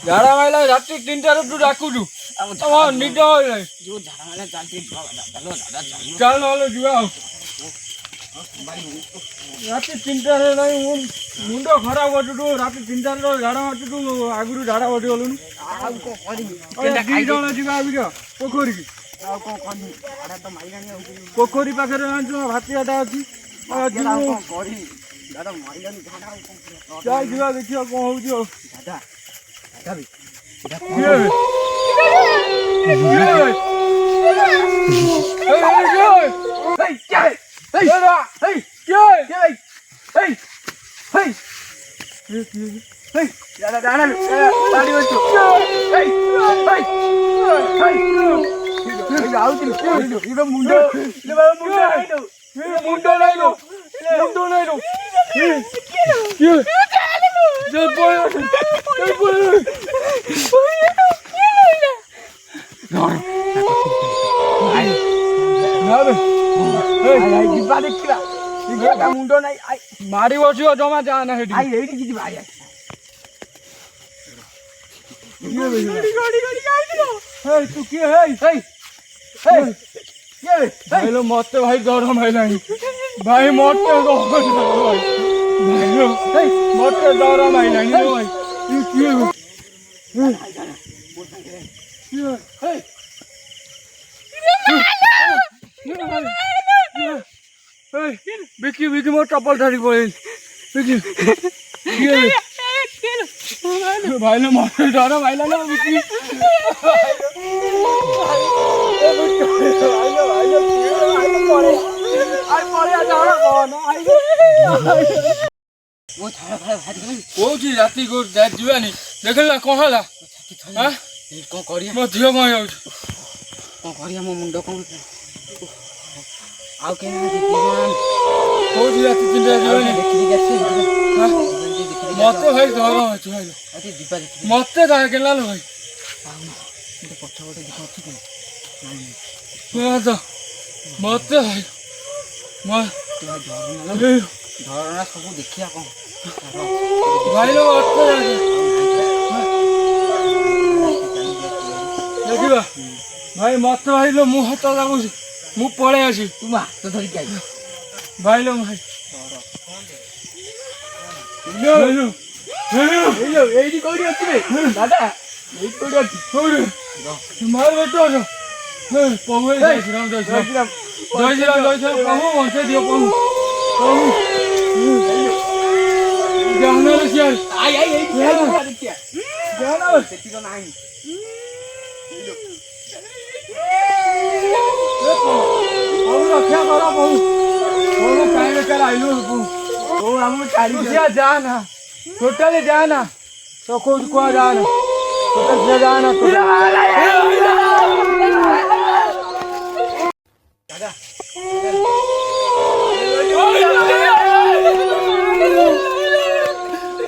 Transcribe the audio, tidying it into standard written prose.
ઝાડા માયલા રાત્રે 3-4 તું રાખું છું નીચે હોય ચાલો હાલો જોવા રાત્રે 3-4 હું મુંડો ખરાબ હતું તું રાત્રે 3-4 ઝાડા હતું તું આગળ ઝાડા વટી ઓલું આવી ગયો પોખરી પાખે હાથી હાટા ଅଛି ચાલ ଯିବା ଦେଖିବା କଣ ହଉଛି ଆଉ મારી ઓછો જમા જવાના તું કે ભાઈ મତେ ભાઈ ગરમ આઈલાଣି ભાઈ મତେ મତେ ગરમ આઈલાଣି ભાઈ વિકી વિકી મો ચપ્પલ ધારી પડી ભાઈ ને મતે ગરમ આઈલાણી વિકી କହୁଛି ରାତି ଯିବାନି ଦେଖିଲା କଣ ହେଲା କଣ କରିବା ମୋ ଝିଅ କଣ ଯାଉଛି କଣ କରିବା ମୋ ମୁଣ୍ଡ କଣ ଆଉ କେହି କହୁଛି ରାତି 3ଟା ଯିବାନି ମତେ ଭାଇ ଡର ଅଛି ଭାଇ ମତେ କେଲା ଭାଇ ପଛପଟେ ମତେ ଭାଇ ଝରଣା ସବୁ ଦେଖିବା କଣ ଭାଇ ଦେଖିବା ଭାଇ ମତେ ଭାଇଲୋ ମୁଁ ହାତ ଲାଗୁଛି ମୁଁ ପଳେଇ ଆସି ତୁ ହାତ ଧରିକି ଆଇ ଭାଇଲୋ ଭାଇ ଏଇଠି କୋଉଠି ଅଛି ଦାଦା ଏଇଠି କୋଉଠି ଅଛି ମାର ବେଟ ପ୍ରଭୁ ଜୟ ଶ୍ରୀରାମ ଜୟ ଶ୍ରୀରାମ ଜୟ ଶ୍ରୀରାମ ଜୟ ଶ୍ରୀରାମ ପ୍ରଭୁ ବଞ୍ଚେଇ ଦିଅ ପ୍ରଭୁ ପ୍ରଭୁ ଜାହ୍ନର ସିଆର ଆଇ ଆଇ ଏଇ ଦେଖିଆ ଜାହ୍ନର ସେଠି ତ ନାହିଁ ପ୍ରଭୁ ରକ୍ଷା କର ପ୍ରଭୁ ପ୍ରଭୁ କାହିଁ ବେକାର ଆଇଲୁ ପ୍ରଭୁ ଆମକୁ ଛାଡ଼ି ଯା ନା ଟୋଟାଲି ଯା ନା ତ କୋଉଠି କୁଆ ଯା ନା ଟୋଟାଲି ଯା ନା